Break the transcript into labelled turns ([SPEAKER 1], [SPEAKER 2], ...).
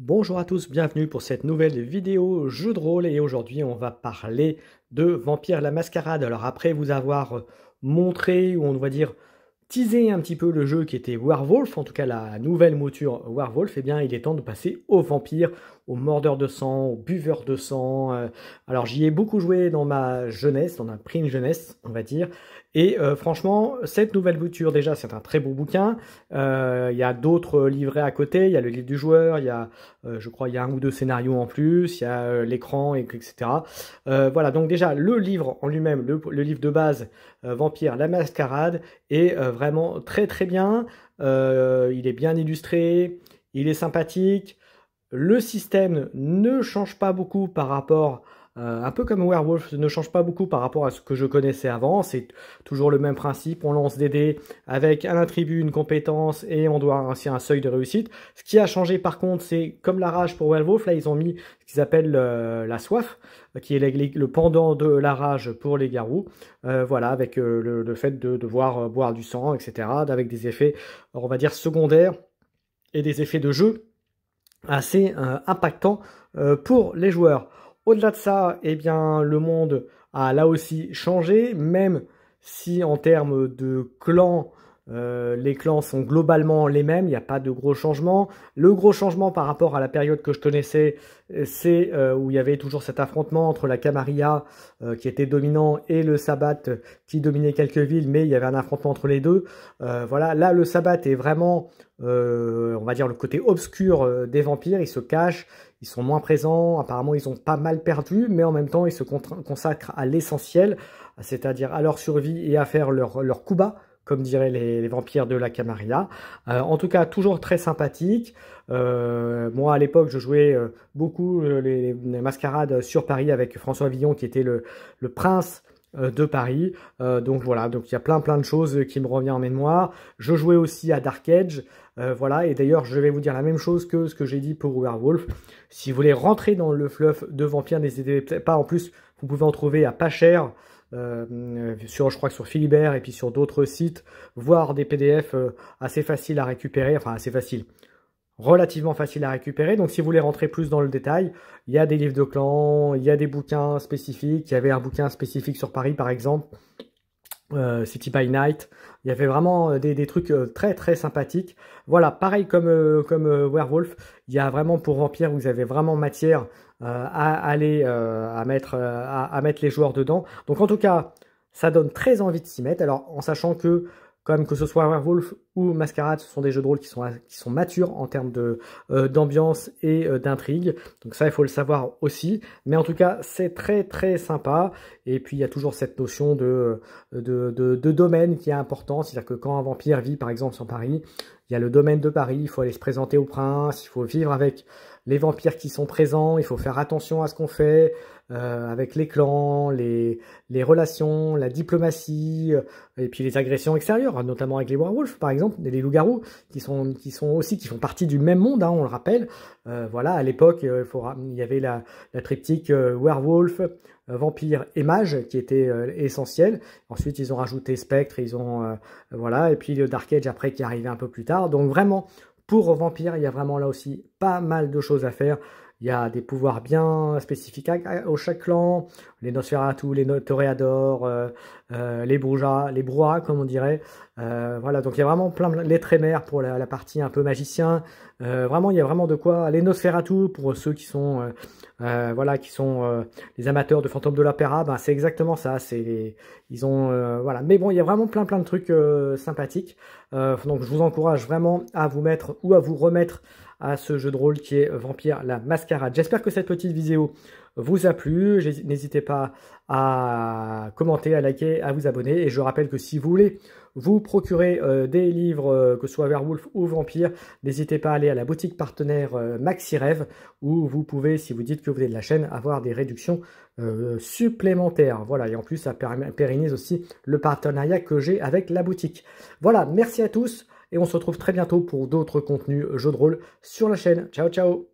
[SPEAKER 1] Bonjour à tous, bienvenue pour cette nouvelle vidéo jeu de rôle et aujourd'hui on va parler de Vampire la Mascarade. Alors après vous avoir montré, ou on va dire teaser un petit peu le jeu qui était Werewolf, en tout cas la nouvelle mouture Werewolf, eh bien il est temps de passer au vampire, au mordeur de sang, au buveur de sang. Alors j'y ai beaucoup joué dans ma jeunesse, dans ma prime jeunesse on va dire, et franchement cette nouvelle mouture déjà c'est un très beau bouquin. Il y a d'autres livrets à côté, il y a le livre du joueur, il y a je crois il y a un ou deux scénarios en plus, il y a l'écran, etc. Voilà, donc déjà le livre en lui-même, le livre de base, Vampire la Mascarade, est vraiment très très bien. Il est bien illustré, il est sympathique. Le système ne change pas beaucoup par rapport, un peu comme Werewolf, ne change pas beaucoup par rapport à ce que je connaissais avant. C'est toujours le même principe, on lance des dés avec un attribut, une compétence et on doit ainsi un seuil de réussite. Ce qui a changé par contre, c'est comme la rage pour Werewolf, là ils ont mis ce qu'ils appellent la soif, qui est le pendant de la rage pour les garous. Voilà, avec le fait de devoir boire du sang, etc., avec des effets, on va dire, secondaires et des effets de jeu assez impactant pour les joueurs. Au-delà de ça, eh bien, le monde a là aussi changé, même si en termes de clans, les clans sont globalement les mêmes, il n'y a pas de gros changements. Le gros changement par rapport à la période que je connaissais, c'est où il y avait toujours cet affrontement entre la Camarilla qui était dominant et le Sabbat qui dominait quelques villes, mais il y avait un affrontement entre les deux. Voilà, là le Sabbat est vraiment, on va dire, le côté obscur des vampires, ils se cachent, ils sont moins présents, apparemment ils ont pas mal perdu, mais en même temps ils se consacrent à l'essentiel, c'est-à-dire à leur survie et à faire leur coup bas, comme diraient les vampires de la Camarilla. En tout cas, toujours très sympathique. Moi, à l'époque, je jouais beaucoup les mascarades sur Paris avec François Villon, qui était le prince de Paris. Donc voilà, donc il y a plein de choses qui me reviennent en mémoire. Je jouais aussi à Dark Age. Voilà, et d'ailleurs, je vais vous dire la même chose que ce que j'ai dit pour Werewolf. Si vous voulez rentrer dans le fluff de Vampire, n'hésitez pas. En plus, vous pouvez en trouver à pas cher. Je crois que sur Philibert et puis sur d'autres sites, voire des PDF assez faciles à récupérer, enfin assez facile, relativement facile à récupérer. Donc si vous voulez rentrer plus dans le détail, il y a des livres de clans, il y a des bouquins spécifiques. Il y avait un bouquin spécifique sur Paris par exemple, City by Night. Il y avait vraiment des trucs très sympathiques. Voilà, pareil comme Werewolf, il y a vraiment pour Vampire, vous avez vraiment matière à aller à mettre les joueurs dedans. Donc en tout cas, ça donne très envie de s'y mettre. Alors en sachant que comme que ce soit Werewolf ou Mascarade, ce sont des jeux de rôle qui sont matures en termes d'ambiance et d'intrigue. Donc ça, il faut le savoir aussi. Mais en tout cas, c'est très sympa. Et puis, il y a toujours cette notion de domaine qui est important. C'est-à-dire que quand un vampire vit, par exemple, sur Paris, il y a le domaine de Paris. Il faut aller se présenter au prince. Il faut vivre avec les vampires qui sont présents. Il faut faire attention à ce qu'on fait. Avec les clans, les relations, la diplomatie, et puis les agressions extérieures, notamment avec les werewolves par exemple, les loups-garous, qui font partie du même monde, hein, on le rappelle. Voilà, à l'époque, il y avait la triptyque werewolf, vampire et mage qui était essentiel. Ensuite, ils ont rajouté spectre, voilà, et puis le Dark Age après qui est arrivé un peu plus tard. Donc vraiment, pour vampire, il y a vraiment là aussi pas mal de choses à faire. Il y a des pouvoirs bien spécifiques au chaque clan, les Nosferatu, les Toréadors, les brouhahs comme on dirait. Voilà, donc il y a vraiment les Trémères pour la partie un peu magicien. Vraiment, il y a vraiment de quoi. Les Nosferatu pour ceux qui sont voilà, qui sont les amateurs de Fantômes de l'Opéra, ben c'est exactement ça. Voilà. Mais bon, il y a vraiment plein de trucs sympathiques. Donc je vous encourage vraiment à vous mettre ou à vous remettre à ce jeu de rôle qui est Vampire la Mascarade. J'espère que cette petite vidéo vous a plu. N'hésitez pas à commenter, à liker, à vous abonner. Et je rappelle que si vous voulez vous procurer des livres, que ce soit Werewolf ou Vampire, n'hésitez pas à aller à la boutique partenaire MaxiRêve, où vous pouvez, si vous dites que vous êtes de la chaîne, avoir des réductions supplémentaires. Voilà, et en plus, ça pérennise aussi le partenariat que j'ai avec la boutique. Voilà, merci à tous. Et on se retrouve très bientôt pour d'autres contenus jeux de rôle sur la chaîne. Ciao, ciao!